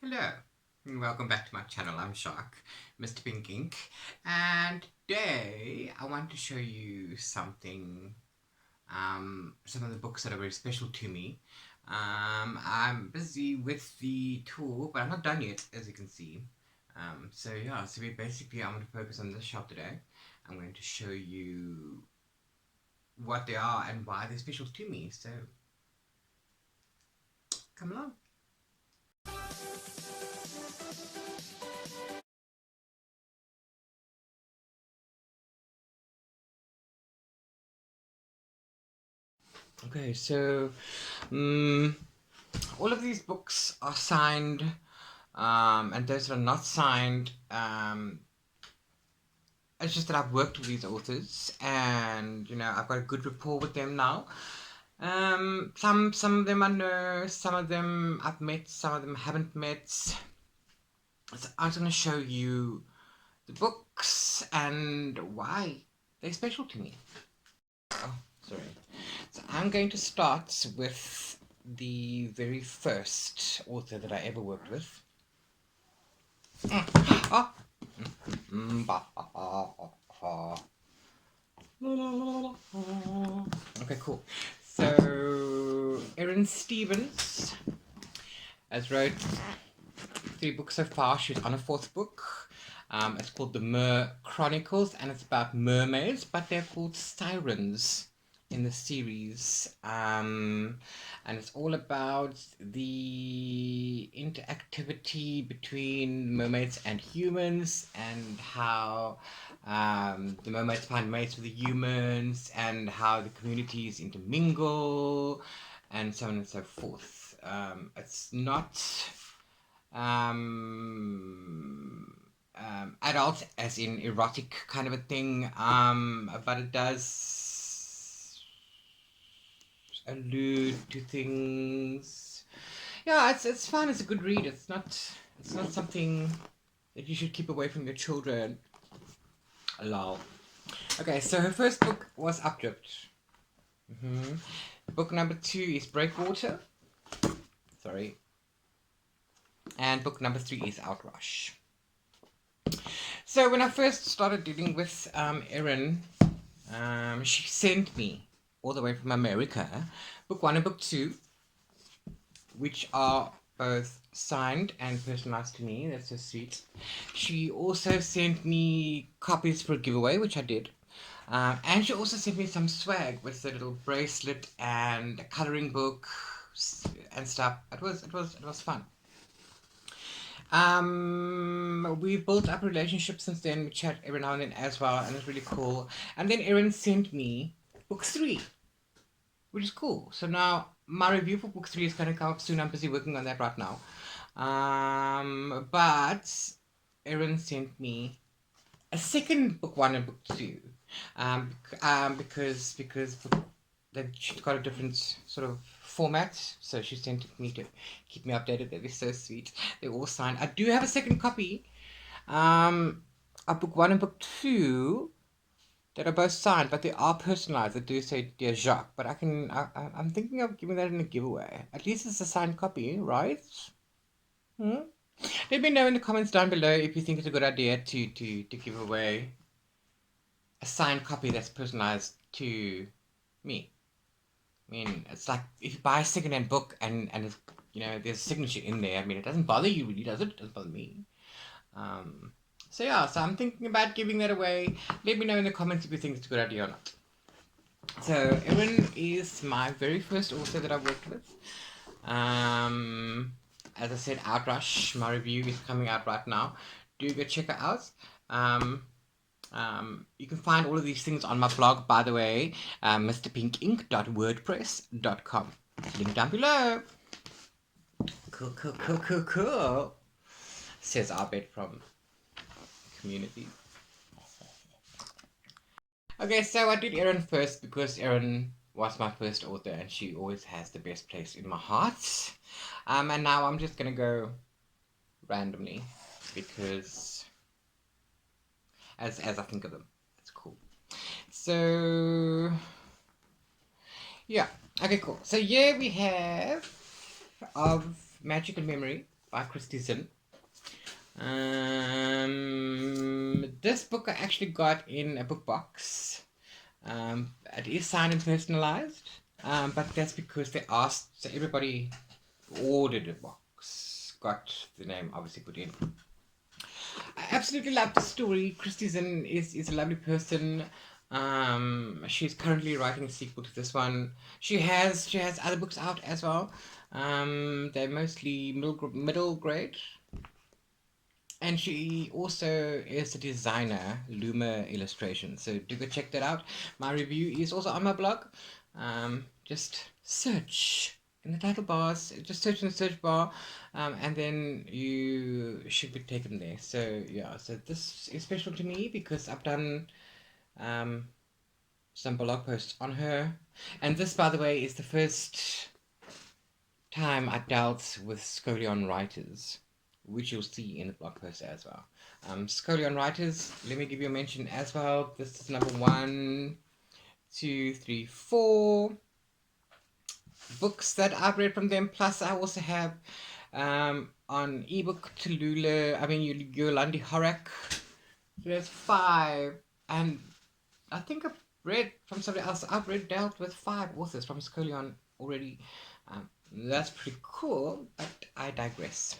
Hello, and welcome back to my channel. I'm Shark, Mr. Pink Ink, and today I want to show you some of the books that are very special to me. I'm busy with the tour, but I'm not done yet, as you can see. I'm going to focus on this shop today. I'm going to show you what they are and why they're special to me. So, come along. Okay, so all of these books are signed, and those that are not signed, it's just that I've worked with these authors, and I've got a good rapport with them now. Some of them I know, some of them I've met, some of them haven't met. So I'm just going to show you the books and why they're special to me. Oh, sorry. So I'm going to start with the very first author that I ever worked with. Okay, cool. So, Erin Stevens has wrote 3 books so far. She's on a 4th book. It's called The Mer Chronicles, and it's about mermaids, but they're called sirens in the series. And it's all about the interactivity between mermaids and humans, and how the mermaids find mates with the humans, and how the communities intermingle, and so on and so forth. It's not adult as in erotic kind of a thing, but it does allude to things. Yeah, it's fun. It's a good read. It's not something that you should keep away from your children. Lol. Okay, so her first book was Updrift. Book number 2 is Breakwater. Sorry. And book number 3 is Outrush. So when I first started dealing with Erin, she sent me all the way from America book 1 and book 2, which are both signed and personalized to me. That's so sweet. She also sent me copies for a giveaway, which I did. And she also sent me some swag with a little bracelet and a coloring book and stuff. It was fun. We built up a relationship since then. We chat every now and then as well, and it's really cool. And then Erin sent me book 3, which is cool. So now my review for book 3 is going to come up soon. I'm busy working on that right now. But Erin sent me a second book 1 and book 2, because she's got a different sort of format, so she sent it me to keep me updated. They're so sweet. They're all signed. I do have a second copy of book 1 and book 2 that are both signed, but they are personalized. They do say Dear Jacques, but I'm thinking of giving that in a giveaway. At least it's a signed copy, right? Let me know in the comments down below if you think it's a good idea to give away a signed copy that's personalized to me. I mean, it's like if you buy a second-hand book and it's, there's a signature in there. I mean, it doesn't bother you really, does it? It doesn't bother me. So I'm thinking about giving that away. Let me know in the comments if you think it's a good idea or not. So Erin is my very first author that I worked with. As I said, Outrush, my review is coming out right now. Do go check it out. You can find all of these things on my blog, by the way, mrpinkink.wordpress.com. Link down below. Cool. Says Abed from Community. Okay, so I did Erin first because Erin was my first author and she always has the best place in my heart. And now I'm just gonna go randomly because as I think of them. It's cool. So yeah. Okay, cool. So here we have Of Magical Memory by Christy Zinn. This book I actually got in a book box. It is signed and personalized, but that's because they asked, so everybody who ordered a box got the name obviously put in. I absolutely love the story. Christy Zinn is a lovely person. She's currently writing a sequel to this one. She has other books out as well. They're mostly middle grade. And she also is a designer, Luma Illustration. So do go check that out. My review is also on my blog. Just search in the title bars. Just search in the search bar, and then you should be taken there. So yeah, so this is special to me because I've done some blog posts on her. And this, by the way, is the first time I dealt with Scolion writers, which you'll see in the blog post as well. Scolion writers, let me give you a mention as well. This is number 1, 2, 3, 4 books that I've read from them. Plus, I also have on ebook Yolandi Horak. So there's 5, and I think I've read from somebody else. I've dealt with 5 authors from Scolion already. That's pretty cool, but I digress.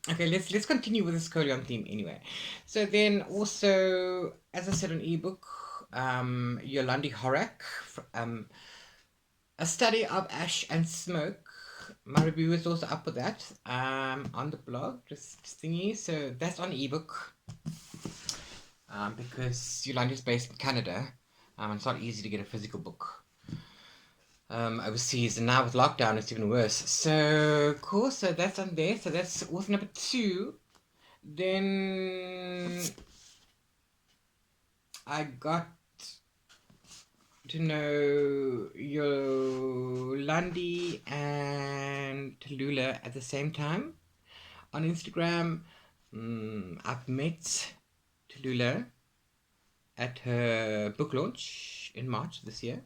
Okay, let's continue with the Scolion theme anyway. So then also, as I said on ebook, Yolandi Horak, A Study of Ash and Smoke. My review is also up with that on the blog, just thingy. So that's on ebook because Yolandi is based in Canada. It's not easy to get a physical book overseas, and now with lockdown it's even worse. So cool, so that's on there. So that's author number 2. Then I got to know Yolandi and Tallulah at the same time on Instagram. I've met Tallulah at her book launch in March this year.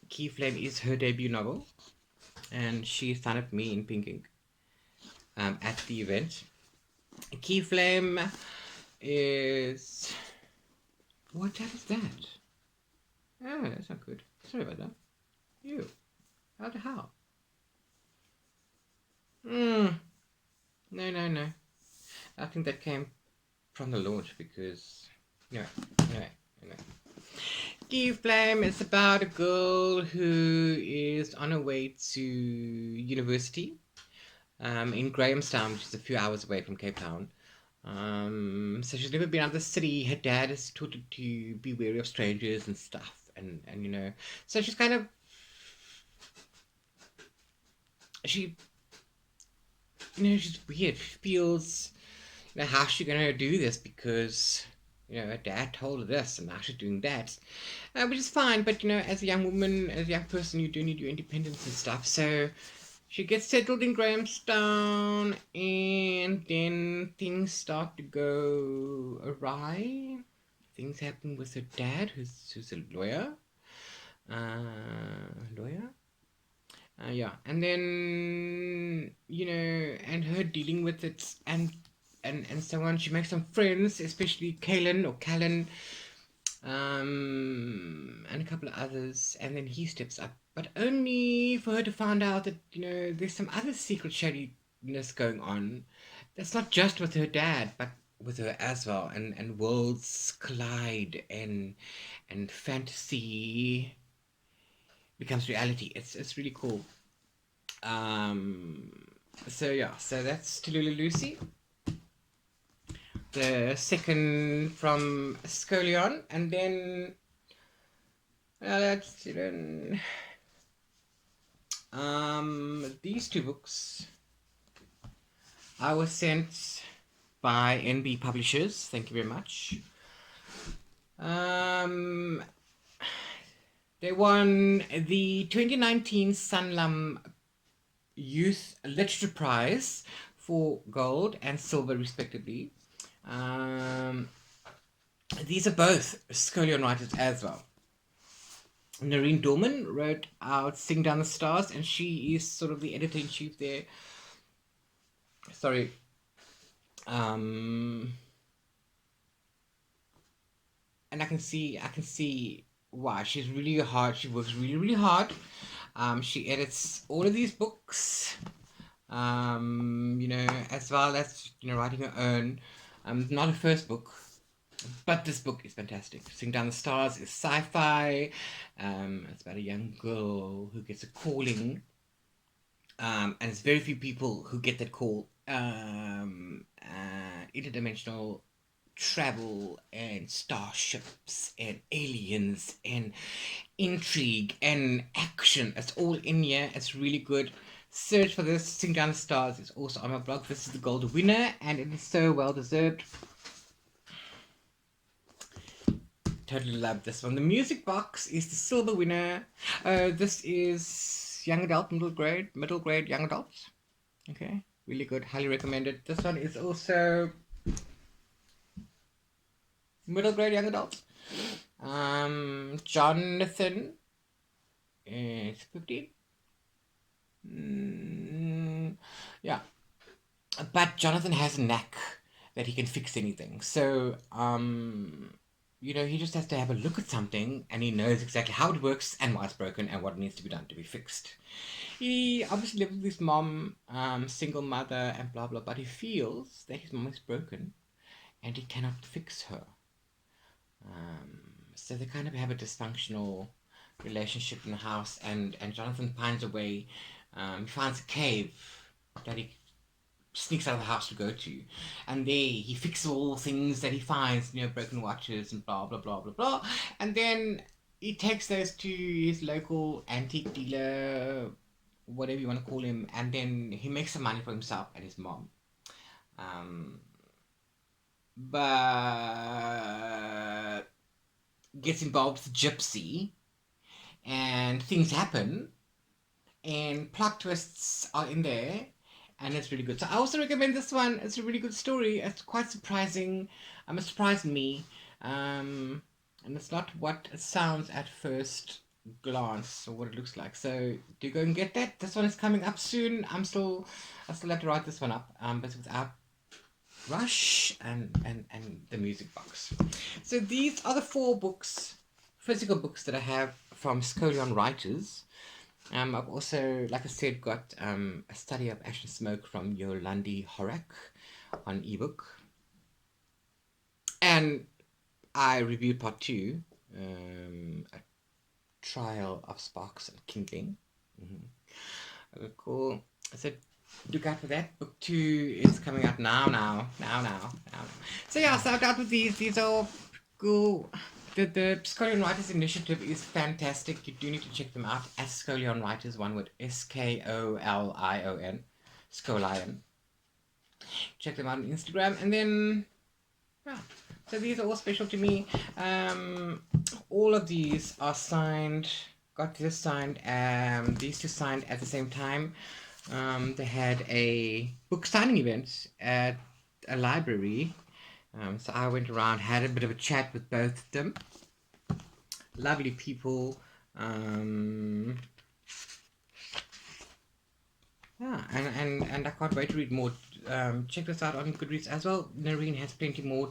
Key Flame is her debut novel, and she signed up me in pink ink at the event. Key Flame is... What the hell is that? Oh, that's not good. Sorry about that. You. How the hell? No. I think that came from the launch because... Anyway. Key Flame is about a girl who is on her way to university in Grahamstown, which is a few hours away from Cape Town. So she's never been out of the city. Her dad has taught her to be wary of strangers and stuff, and so she's kind of she's weird. She feels how's she gonna do this because her dad told her this and now she's doing that, which is fine, but as a young woman, as a young person, you do need your independence and stuff. So she gets settled in Grahamstown, and then things start to go awry. Things happen with her dad, who's a lawyer. And then and her dealing with it, and so on. She makes some friends, especially Callan, and a couple of others, and then he steps up, but only for her to find out that there's some other secret shadiness going on. That's not just with her dad, but with her as well, and worlds collide, and fantasy becomes reality. It's really cool. So that's Tallulah Lucy, the second from Scolion, and then these 2 books I was sent by NB Publishers. Thank you very much. They won the 2019 Sanlam Youth Literature Prize for gold and silver, respectively. These are both Scolion writers as well. Noreen Dorman wrote out Sing Down the Stars, and she is sort of the editor-in-chief there. Sorry. And I can see why. She's really hard. She works really, really hard. She edits all of these books, as well as, writing her own. Not her first book, but this book is fantastic. Sing Down the Stars is sci-fi. It's about a young girl who gets a calling, and it's very few people who get that call. Interdimensional travel and starships and aliens and intrigue and action. It's all in here. It's really good. Search for this. Sing Down the Stars is also on my blog. This is the gold winner, and it is so well deserved. Totally love this one. The music box is the silver winner. This is young adult, middle grade, young adults. Okay, really good. Highly recommended. This one is also middle grade, young adults. Jonathan is 15. Yeah, but Jonathan has a knack that he can fix anything. So, he just has to have a look at something and he knows exactly how it works and why it's broken and what needs to be done to be fixed. He obviously lives with his mom, single mother, and blah blah, but he feels that his mom is broken and he cannot fix her. So they kind of have a dysfunctional relationship in the house, and Jonathan finds a way. He finds a cave that he sneaks out of the house to go to, and there he fixes all the things that he finds, broken watches and blah blah blah blah blah, and then he takes those to his local antique dealer, whatever you want to call him, and then he makes some money for himself and his mom. But gets involved with Gypsy, and things happen, and plot twists are in there, and it's really good. So I also recommend this one. It's a really good story. It's quite surprising. It surprised me, and it's not what it sounds at first glance or what it looks like. So do go and get that. This one is coming up soon. I still have to write this one up, but without Rush and the music box. So these are the 4 books, physical books, that I have from Scolion Writers. I've also, like I said, got a study of Ash and Smoke from Yolandi Horak on ebook. And I reviewed part 2, A Trial of Sparks and Kindling. Okay, cool. So look out for that. Book 2 is coming out now. So yeah, so I've dealt with these. These are cool. The Scolion Writers Initiative is fantastic. You do need to check them out. As Scolion Writers, one word, Skolion, Scolion. Check them out on Instagram, and then yeah. So these are all special to me. All of these are signed. Got this signed. These 2 signed at the same time. They had a book signing event at a library. So I went around, had a bit of a chat with both of them. Lovely people. Yeah, and I can't wait to read more. Check this out on Goodreads as well. Noreen has plenty more.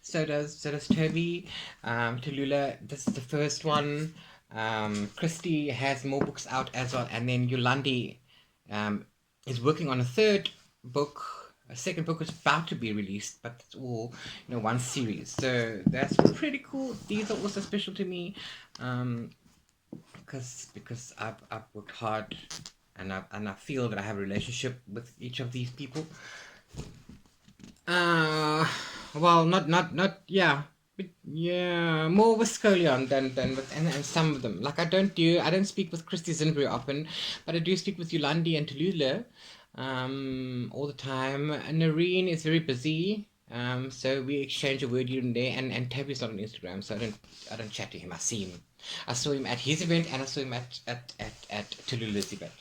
So does Toby. Tallulah, this is the first one. Christy has more books out as well, and then Yolandi is working on a 3rd book. A 2nd book is about to be released, but it's all one series. So that's pretty cool. These are also special to me, because I've worked hard. And I feel that I have a relationship with each of these people. Well, not yeah, but yeah, more with Scolion than with and some of them. Like I don't speak with Christy Zinn very often, but I do speak with Yolandi and Tallulah, all the time. And Noreen is very busy. So we exchange a word here and there, and Tabby's not on Instagram, so I don't chat to him. I see him. I saw him at his event, and I saw him at Tallulah's event.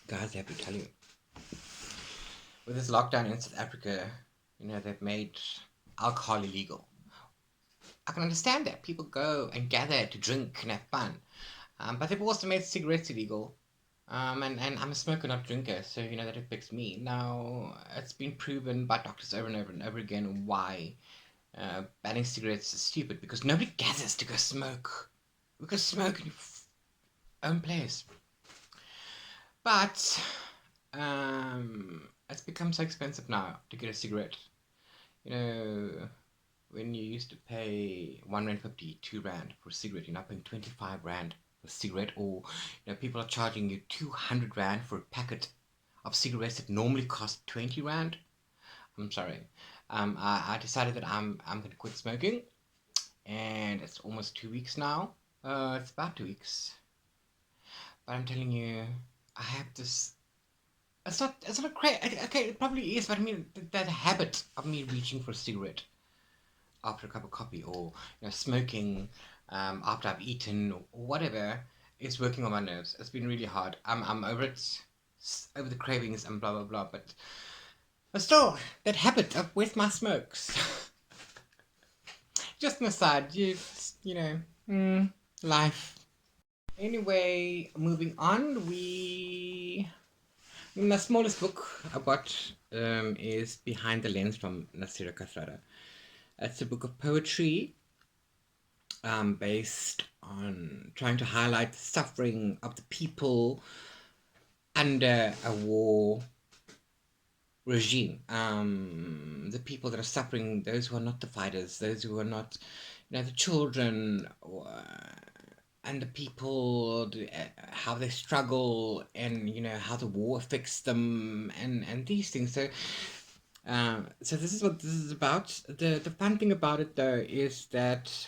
Guys, I have to tell you, with this lockdown in South Africa, they've made alcohol illegal. I can understand that. People go and gather to drink and have fun. But they've also made cigarettes illegal. And I'm a smoker, not drinker, so that affects me. Now, it's been proven by doctors over and over and over again why banning cigarettes is stupid, because nobody gathers to go smoke. We go smoke in your own place. But it's become so expensive now to get a cigarette. When you used to pay R1.50, R2 for a cigarette, you're now paying 25 Rand for a cigarette, or people are charging you 200 Rand for a packet of cigarettes that normally cost 20 Rand. I'm sorry. I decided that I'm going to quit smoking, and it's almost 2 weeks now. It's about 2 weeks, but I'm telling you, I have this. It's not crazy. Okay, it probably is, but I mean that habit of me reaching for a cigarette after a cup of coffee, or smoking after I've eaten, or whatever, is working on my nerves. It's been really hard. I'm over it, over the cravings and blah blah blah. But still, that habit of with my smokes. Just an aside, life. Anyway, moving on. The smallest book I bought is Behind the Lens from Nasira Kathrada. It's a book of poetry based on trying to highlight the suffering of the people under a war regime. The people that are suffering, those who are not the fighters, those who are not, the children, and the people, how they struggle, and how the war affects them, and these things. So this is what this is about. The fun thing about it, though, is that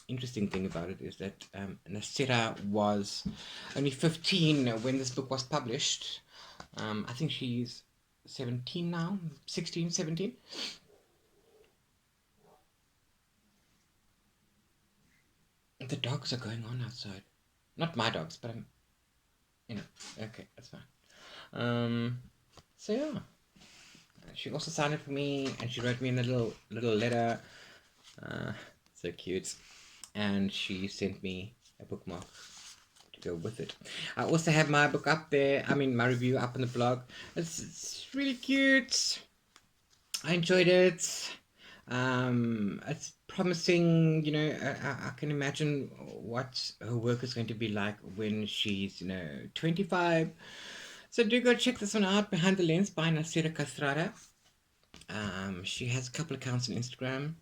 interesting thing about it is that Nasira was only 15 when this book was published. I think she's 17 now, 16, 17. The dogs are going on outside. Not my dogs, but okay, that's fine. So yeah. She also signed it for me, and she wrote me in a little letter. So cute. And she sent me a bookmark to go with it. I also have my book up there. I mean, my review up on the blog. It's really cute. I enjoyed it. It's promising. I can imagine what her work is going to be like when she's 25. So do go check this one out, Behind the Lens by Nasira Kathrada. She has a couple accounts on Instagram.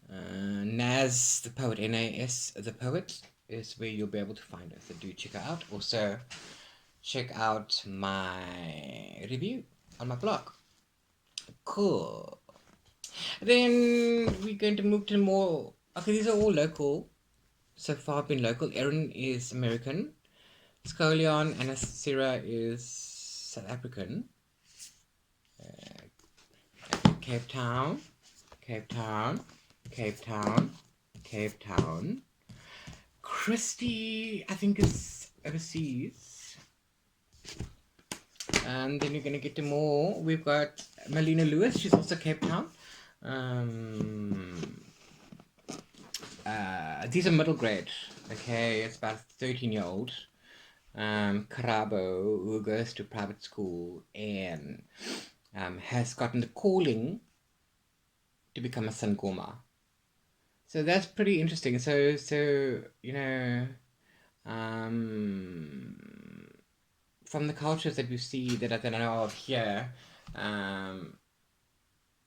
Nas the Poet, Nas the Poet, is where you'll be able to find her. So do check her out. Also, check out my review on my blog. Cool. Then we're going to move to more. Okay, these are all local. So far, been local. Erin is American. Scolion and Nasira is South African. Cape Town, Cape Town, Cape Town, Cape Town. Christy, I think, is overseas. And then you're going to get to more. We've got Melina Lewis. She's also Cape Town. These are middle grade. Okay, it's about a 13-year-old. Karabo, who goes to private school and has gotten the calling to become a Sangoma. So that's pretty interesting. So from the cultures that we see that I know of here,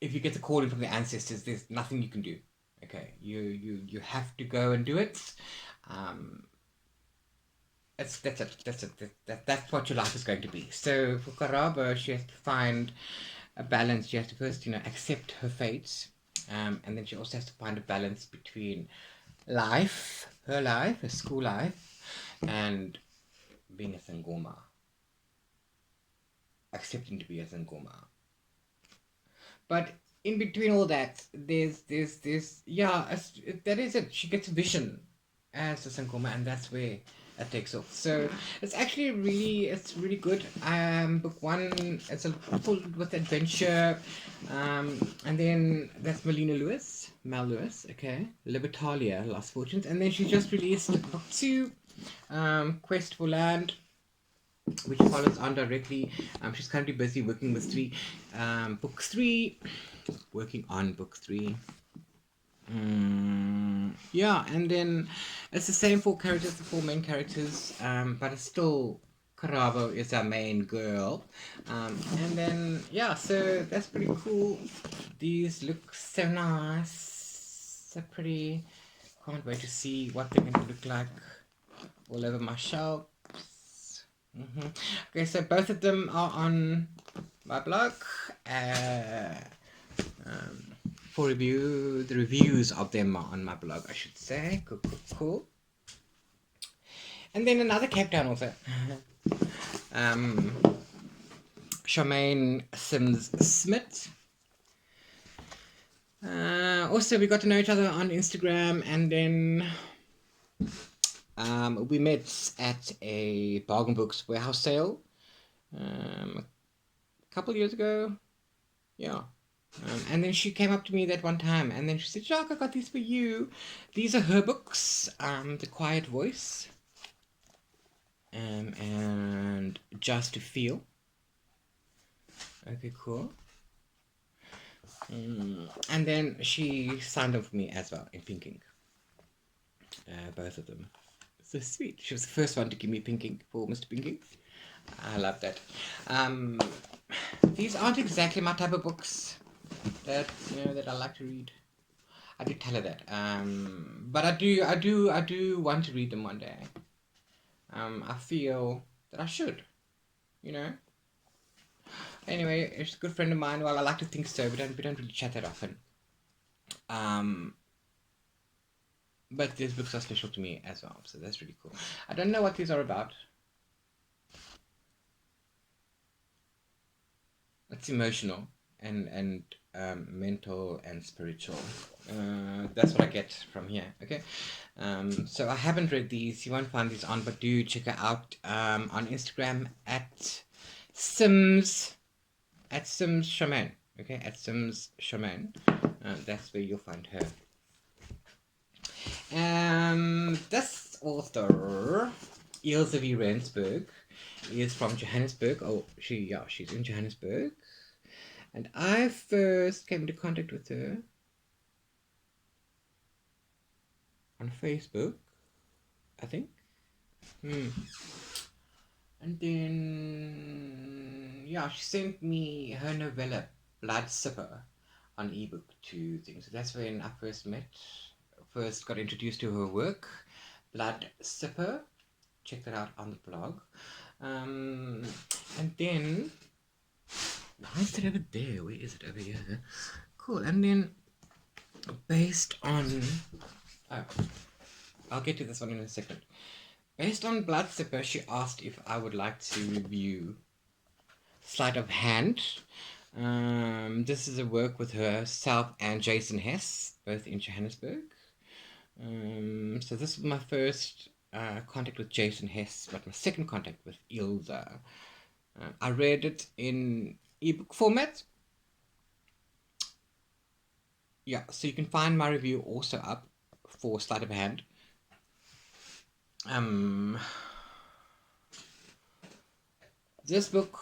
if you get the calling from the ancestors, there's nothing you can do. Okay, you have to go and do it. That's what your life is going to be. So for Karabo, she has to find a balance. She has to first, accept her fate, and then she also has to find a balance between life, her school life, and being a Sangoma, accepting to be a Sangoma. But in between all that, there's that is it. She gets a vision as a Sangoma, and that's where that takes off. So it's actually it's really good. Book one, it's a filled with adventure. And then that's Mel Lewis, okay. Libertalia, Lost Fortunes. And then she just released book two, Quest for Land, which follows on directly. She's currently busy working with book three, working on book three. Yeah, and then it's the same four characters, the four main characters, but it's still Karabo is our main girl. And then yeah, so that's pretty cool. These look so nice, so pretty. Can't wait to see what they're going to look like all over my shelves. Okay, so both of them are on my blog. For review, the reviews of them are on my blog, I should say. Cool. And then another Cape Town author, Charmaine Sims Smith. Also, we got to know each other on Instagram, and then we met at a Bargain Books warehouse sale a couple years ago. Yeah. And then she came up to me that one time, and then she said, "Jacques, I got these for you. These are her books, The Quiet Voice, and Just to Feel." Okay, cool. And then she signed them for me as well in pink ink. Both of them. So sweet. She was the first one to give me pink ink for Mr. Pink Ink. I love that. These aren't exactly my type of books that I like to read. I do tell her that. But I do want to read them one day. I feel that I should. Anyway, it's a good friend of mine. Well, I like to think so. We don't really chat that often. But these books are special to me as well, so that's really cool. I don't know what these are about. It's emotional and mental and spiritual. That's what I get from here. Okay, so I haven't read these. You won't find these on, but do check her out on Instagram at Sims Shaman. Okay, at Sims Shaman. That's where you'll find her. This author, Ilse V. Rensburg, is from Johannesburg. She's in Johannesburg. And I first came into contact with her on Facebook, I think. And then, she sent me her novella, Blood Sipper, on ebook to things. So that's when I first got introduced to her work, Blood Sipper. Check that out on the blog. And then, why is it over there? Where is it? Over here. Cool. And then, based on... I'll get to this one in a second. Based on Blood Sipper, she asked if I would like to review Sleight of Hand. This is a work with herself and Jason Hess, both in Johannesburg. So this was my first contact with Jason Hess, but my second contact with Ilse. I read it in ebook format. Yeah, so you can find my review also up for Sleight of Hand. This book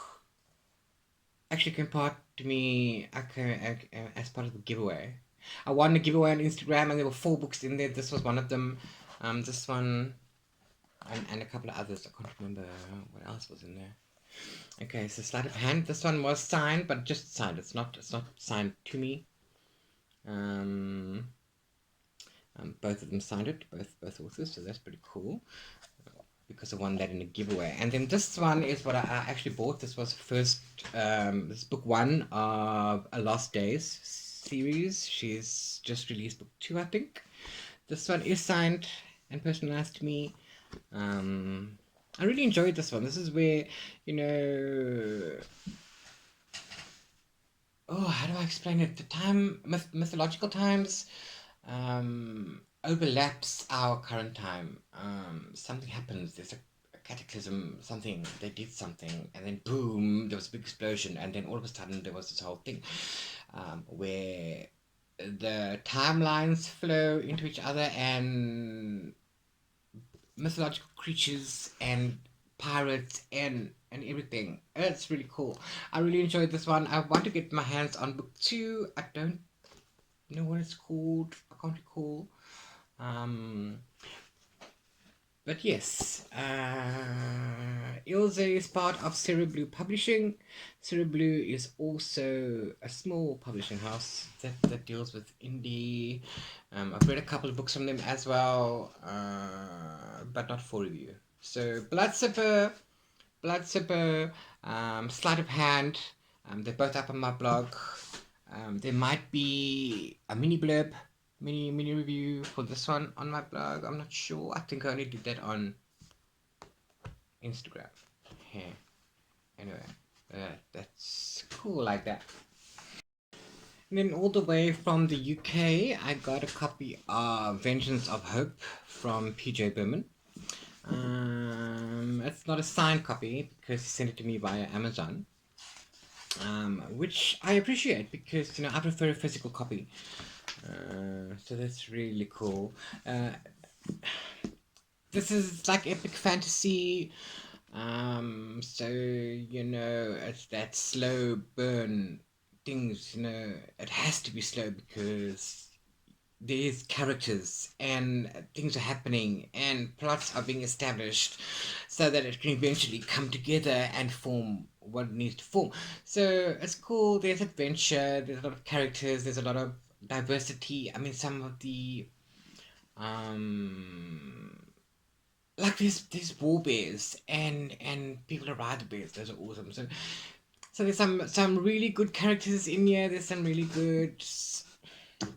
actually came part to me as part of the giveaway. I won a giveaway on Instagram, and there were 4 books in there. This was one of them. This one, and a couple of others. I can't remember what else was in there. Okay, so Sleight of Hand. This one was signed, but just signed. It's not signed to me. Both of them signed it, both authors, so that's pretty cool. Because I won that in a giveaway. And then this one is what I actually bought. This was first, this is book 1 of A Lost Days series. She's just released book 2, I think. This one is signed and personalized to me. I really enjoyed this one. This is where, how do I explain it? The mythological times, overlaps our current time. Something happens. There's a cataclysm. Something they did something, and then boom, there was a big explosion, and then all of a sudden there was this whole thing where the timelines flow into each other, and mythological creatures and pirates and everything. It's really cool. I really enjoyed this one. I want to get my hands on book two. I don't know what it's called. I can't recall. Um, but yes, Ilse is part of Cereblu Publishing. Cereblu is also a small publishing house that deals with indie. I've read a couple of books from them as well, but not for review. So Blood Sipper, Sleight of Hand, they're both up on my blog. There might be a mini blurb, mini review for this one on my blog. I'm not sure. I think I only did that on Instagram. Yeah. Anyway, that's cool like that. And then all the way from the UK, I got a copy of Vengeance of Hope from PJ Berman. It's not a signed copy because he sent it to me via Amazon, which I appreciate because I prefer a physical copy. So that's really cool. This is like epic fantasy. So it's that slow burn things. It has to be slow because there's characters and things are happening and plots are being established so that it can eventually come together and form what it needs to form. So it's cool. There's adventure. There's a lot of characters. There's a lot of diversity. I mean, some of the like these war bears and people who ride the bears. Those are awesome. So there's some really good characters in here. There's some really good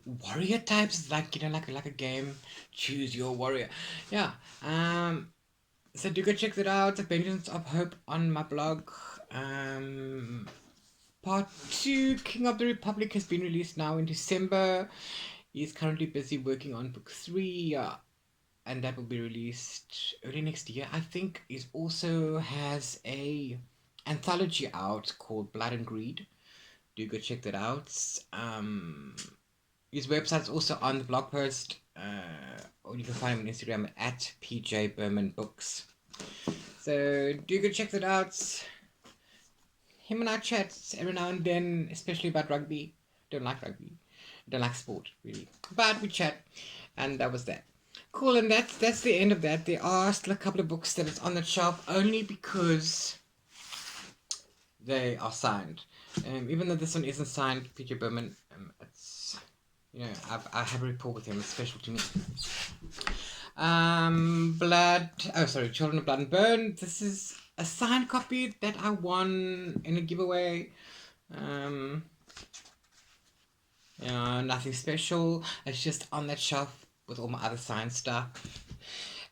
warrior types, like a game. Choose your warrior. Yeah. So do go check that out. The Vengeance of Hope on my blog. Part 2, King of the Republic, has been released now in December. He's currently busy working on book 3, and that will be released early next year. I think he also has a anthology out called Blood and Greed. Do go check that out. His website's also on the blog post, or you can find him on Instagram at PJ Berman Books. So do go check that out. Him and I chat every now and then, especially about rugby. Don't like rugby. Don't like sport, really. But we chat, and that was that. Cool, and that's the end of that. There are still a couple of books that is on the shelf only because they are signed. Even though this one isn't signed, PJ Berman, it's I have a rapport with him. It's special to me. Children of Blood and Bone. This is a signed copy that I won in a giveaway. Nothing special. It's just on that shelf with all my other signed stuff.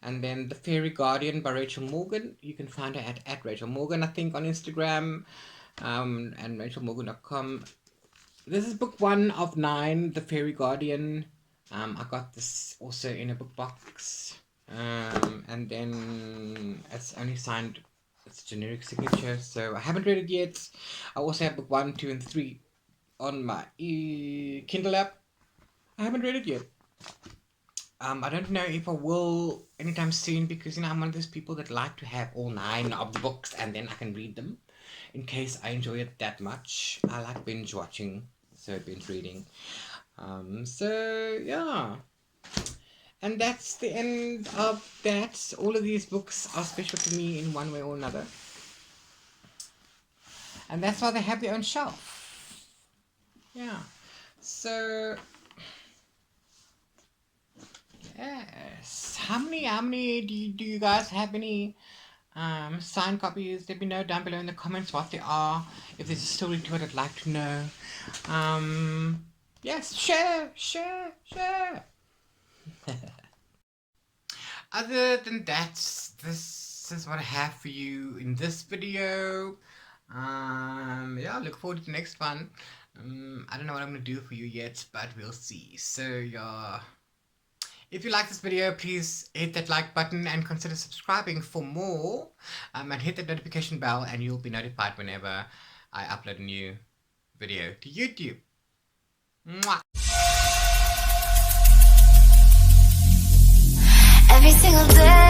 And then The Fairy Guardian by Rachel Morgan. You can find her at Rachel Morgan, I think, on Instagram, and rachelmorgan.com. This is book 1 of 9, The Fairy Guardian. I got this also in a book box. And then it's only signed, it's generic signature, so I haven't read it yet. I also have book 1, 2, and 3 on my Kindle app. I haven't read it yet. I don't know if I will anytime soon because I'm one of those people that like to have all 9 of the books and then I can read them in case I enjoy it that much. I like binge watching, so binge reading. So yeah. And that's the end of that. All of these books are special to me in one way or another. And that's why they have their own shelf. Yeah. So yes. How many do you guys have any signed copies? Let me know down below in the comments what they are. If there's a story to it, I'd like to know. Yes, share. Other than that, this is what I have for you in this video. Yeah, look forward to the next one. I don't know what I'm gonna do for you yet, but we'll see. So yeah, If you like this video, please hit that like button and consider subscribing for more. And hit that notification bell and you'll be notified whenever I upload a new video to YouTube. Mwah. Every single day